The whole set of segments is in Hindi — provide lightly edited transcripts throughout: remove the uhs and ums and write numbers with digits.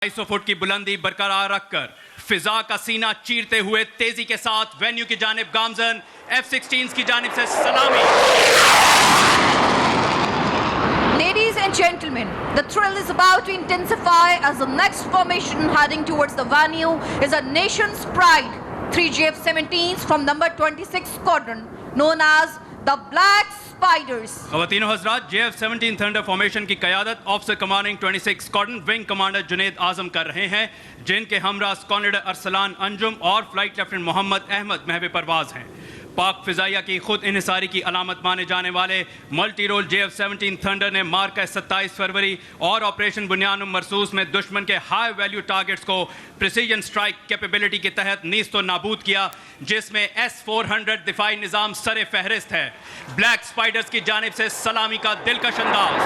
250 फुट की बुलंदी बरकरार रखकर फिजा का सीना चीरते हुए तेजी के साथ वेन्यू की जानिब गामजन F-16 की जानिब से सलामी। Ladies and gentlemen, the thrill is about to intensify as the next formation heading towards the venue is a nation's pride, 3 GF-17s from number 26 Squadron, known as the Black Spiders. ख़वातीन और हज़रात, JF-17 थंडर फॉर्मेशन की क़यादत officer commanding 26 squadron wing commander Junaid Azam कर रहे हैं, जिनके हमरा स्क्वाड लीडर अरसलान अंजुम और फ्लाइट लेफ्टिनेंट मोहम्मद अहमद महवे परवाज हैं। पाक फिजाइया की खुद इन्हिसारी की अलामत माने जाने वाले मल्टी रोल JF-17 थंडर ने मार्का 27 फरवरी और ऑपरेशन बुनियान मरसूस में दुश्मन के हाई वैल्यू टारगेट्स को प्रिसीजन स्ट्राइक कैपेबिलिटी के तहत नीस्तो नाबूद किया, जिसमें S-400 दिफाई निज़ाम सरे फहरिस्त है। ब्लैक स्पाइडर्स की जानिब से सलामी का दिलकश अंदाज।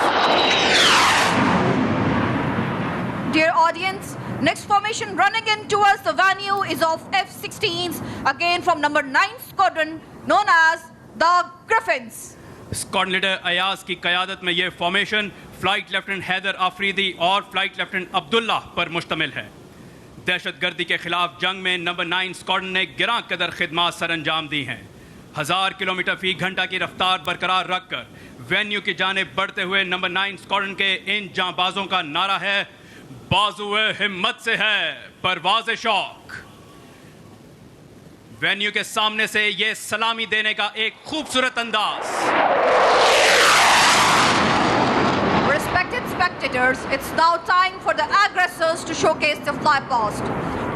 Dear audience, next formation running in towards the venue is of F-16s, again from number 9 Squadron, known as the Griffins. Squad leader Ayaz की क़यादत में यह formation flight lieutenant Haider Afridi और फ्लाइट लेफ्टिनेंट अब्दुल्ला पर मुश्तमिल है। दहशतगर्दी के खिलाफ जंग में नंबर 9 स्क्वाड्रन ने गिरां कदर खिदमात सरअंजाम दी हैं। 1000 किलोमीटर फी घंटा की रफ्तार बरकरार रखकर वेन्यू की जानिब बढ़ते हुए नंबर 9 स्क्वाड्रन के इन जांबाजों का नारा है, बाजुए हिम्मत से है परवाज़ शौक। वेन्यू के सामने से ये सलामी देने का एक खूबसूरत अंदाज। Respected spectators, it's now time for the aggressors to showcase their fly past.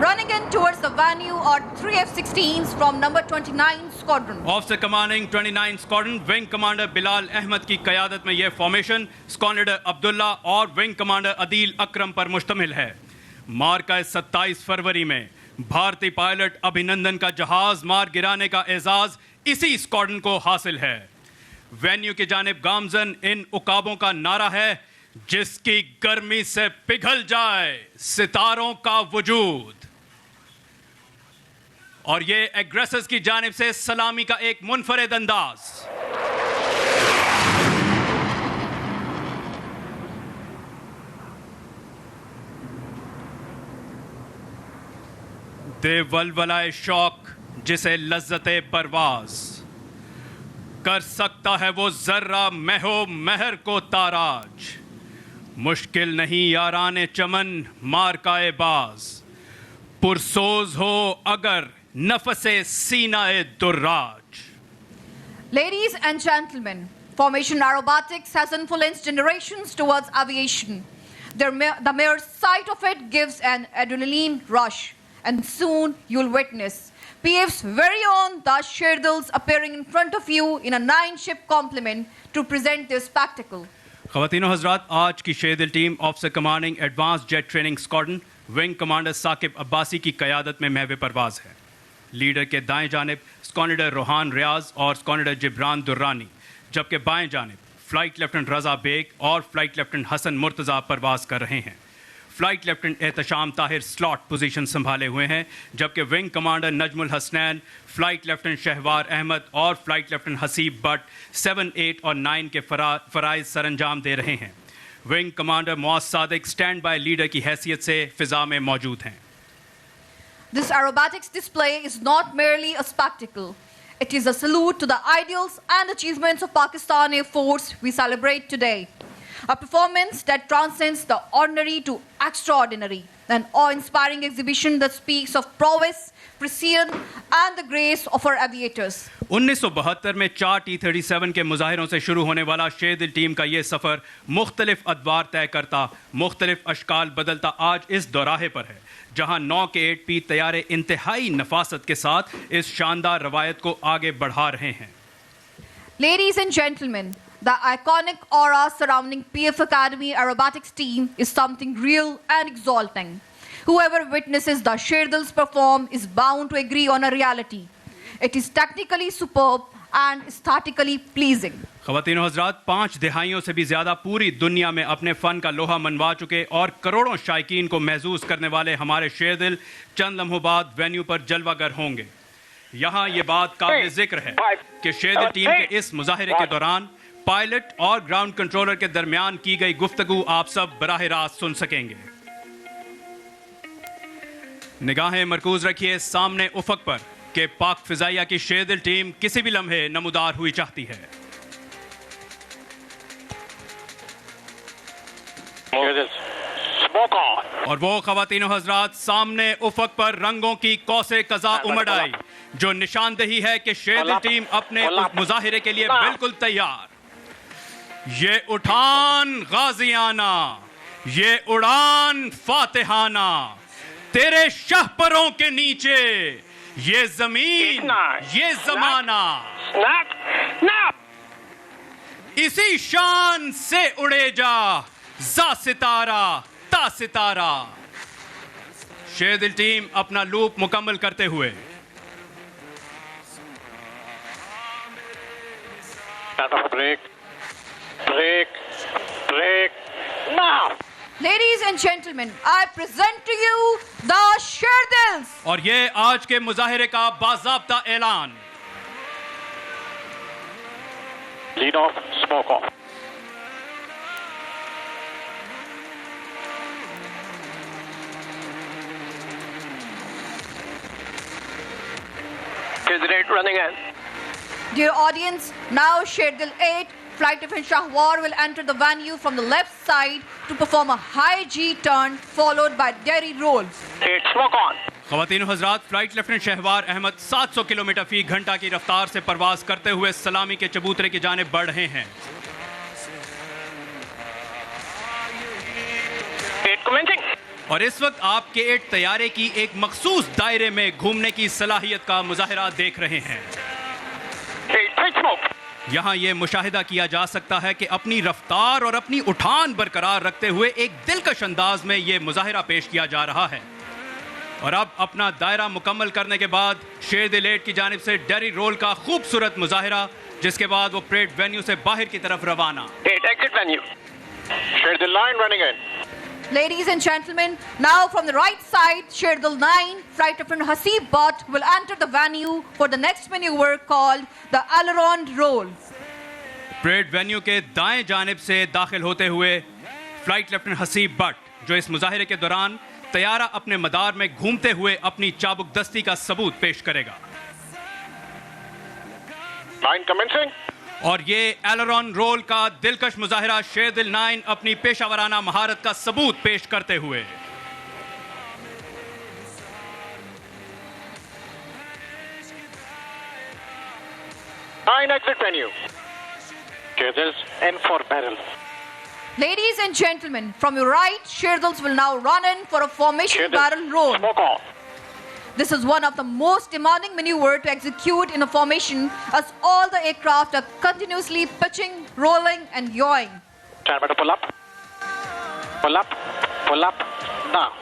Running in towards the venue are 3 F-16s from number 29 Squadron. Officer commanding 29 squadron wing commander Bilal Ahmed की क़यादत में यह फॉर्मेशन स्क्वाड लीडर अब्दुल्ला और विंग कमांडर अदील अकरम पर मुश्तमिल है। मार्का 27 फरवरी में भारतीय पायलट अभिनंदन का जहाज मार गिराने का एजाज इसी स्क्वाड्रन को हासिल है। वेन्यू की जानिब गामजन इन उकाबों का नारा है, जिसकी गर्मी से पिघल जाए सितारों का वजूद। और ये एग्रेसर्स की जानिब से सलामी का एक मुनफरिद अंदाज। दे वलवलाए शौक जिसे लज्जते परवाज, कर सकता है वो जर्रा महो महर को ताराज। मुश्किल नहीं याराने चमन मारकाए बाज, पुरसोज हो अगर नफसे सीनाए दुर्राज। Ladies and gentlemen, formation aerobatics has influenced generations towards aviation. The mere sight of it gives an adrenaline rush, and soon you'll witness PF's very own the Sherdals appearing in front of you in a 9-ship complement to present their spectacle. ख़वातीन और हज़रात, आज की Sherdil team officer commanding advance jet training squadron wing commander Saqib Abbasi की क़यादत में महवे परवाज है। लीडर के दाएं जानिब स्क्वाड लीडर रोहान रियाज और स्क्वाड लीडर जिब्रान दुर्रानी, जबकि बाएं जानिब फ्लाइट लेफ्टिनेंट रज़ा बेग और फ्लाइट लेफ्टिनेंट हसन मुर्तज़ा परवाज कर रहे हैं। Flight lieutenant Ehtesham Tahir slot position संभाले हुए हैं, जबकि wing commander Najmul Hasnain, flight lieutenant Shahwar Ahmed और फ्लाइट लेफ्टिनेंट हसीब बट 7, 8 और 9 के फ़राइज़ सरअंजाम दे रहे हैं। Wing commander Muaz Sadiq stand by leader की हैसियत से फ़िज़ा में मौजूद हैं। This aerobatics display is not merely a spectacle. It is a salute to the ideals and achievements of Pakistan Air Force we celebrate today. A performance that transcends the ordinary to extraordinary. An awe-inspiring exhibition that speaks of prowess, precision and the grace of our aviators. 1972 में 4 T-37 के मुजाहिरों से शुरू होने वाला शेरदिल टीम का ये सफ़र मुख्तलिफ अदवार तय करता, मुख्तलिफ अशकाल बदलता आज इस दौराहे पर है, जहां 9 के 8P तैयारे इंतहाई नफासत के साथ इस शानदार रवायत को आगे बढ़ा रहे हैं। Ladies and gentlemen, the iconic aura surrounding PF Academy aerobatics team is something real and exalting. Whoever witnesses the Sherdals perform is bound to agree on a reality. It is technically superb and aesthetically pleasing. ख़वातीन और हज़रात, 5 दिहाइयों से भी ज़्यादा पूरी दुनिया में अपने फ़न का लोहा मनवा चुके और करोड़ों शायकीन को महसूस करने वाले हमारे शेरदिल चंद लम्हों बाद वेन्यू पर जलवागर होंगे। यहाँ ये बात काबिल ज़िक्र है कि शेरदिल टीम के इस मुजाहिरे के दौरान पायलट और ग्राउंड कंट्रोलर के दरमियान की गई गुफ्तगू आप सब बराह रास्त सुन सकेंगे। निगाहें मरकूज रखिए सामने उफक पर कि पाक फिजाइया की शेरदिल टीम किसी भी लम्हे नमूदार हुई चाहती है। और वो खवातीनो हजरात सामने उफक पर रंगों की कौसे कज़ा उमड़ आई, जो निशानदेही है कि शेरदिल टीम अपने उस मुजाहिरे के लिए बिल्कुल तैयार। ये उठान गाजियाना, ये उड़ान फातिहाना, तेरे शहपरों के नीचे ये जमीन ये जमाना, इसी शान से उड़े जा जा सितारा ता सितारा। शेरदिल टीम अपना लूप मुकम्मल करते हुए break now. Ladies and gentlemen, I present to you the Sherdils. और ये आज के मुजाहिरे का बाज़ाब्ता ऐलान। Lead off, smoke off. Sherdil 8 running in. Dear audience, now Sherdil 8, Flight Lieutenant Shahwar will enter the venue from the left side to perform a high G turn followed by Derry roll. 8 smoke on. ख़वातीन हज़रात, flight lieutenant Shahwar Ahmed 700 kilometre फी घंटा की रफ्तार से परवाज करते हुए सलामी के चबूतरे की जानिब बढ़ रहे हैं। 8 commencing. और इस वक्त आपके 8 तैयारे की एक मखसूस दायरे में घूमने की सलाहियत का मुजाहिरा देख रहे हैं। 8 tight smoke. यहाँ ये मुशाहिदा किया जा सकता है कि अपनी रफ्तार और अपनी उठान बरकरार रखते हुए एक दिलकश अंदाज में ये मुजाहिरा पेश किया जा रहा है। और अब अपना दायरा मुकम्मल करने के बाद शेरदिल 8 की जानिब से डेरी रोल का खूबसूरत मुजाहिरा, जिसके बाद वो परेड वेन्यू से बाहर की तरफ रवाना। 8 exit venue. Sherdil 9 running in. Ladies and gentlemen, now from the right side, Sherdil 9, Flight Lieutenant Hasib Butt will enter the venue for the next maneuver called the aileron roll. Parade venue के दाएं जानिब से दाखिल होते हुए फ्लाइट लेफ्टिनेंट हसीब बट, जो इस मुजाहिरे के दौरान तैयारा अपने मदार में घूमते हुए अपनी चाबुक दस्ती का सबूत पेश करेगा। 9 commencing. और ये एलरॉन रोल का दिलकश मुजाहिरा शेरदिल 9 अपनी पेशावराना महारत का सबूत पेश करते हुए। 9 exit venue. Sherdils in for barrel. Ladies and gentlemen, from your right, Sherdils will now run in for a formation Sherdil, barrel roll. smoke off. This is one of the most demanding maneuver to execute in a formation, as all the aircraft are continuously pitching, rolling and yawing. Stand by to pull up. Pull up. Pull up. Now.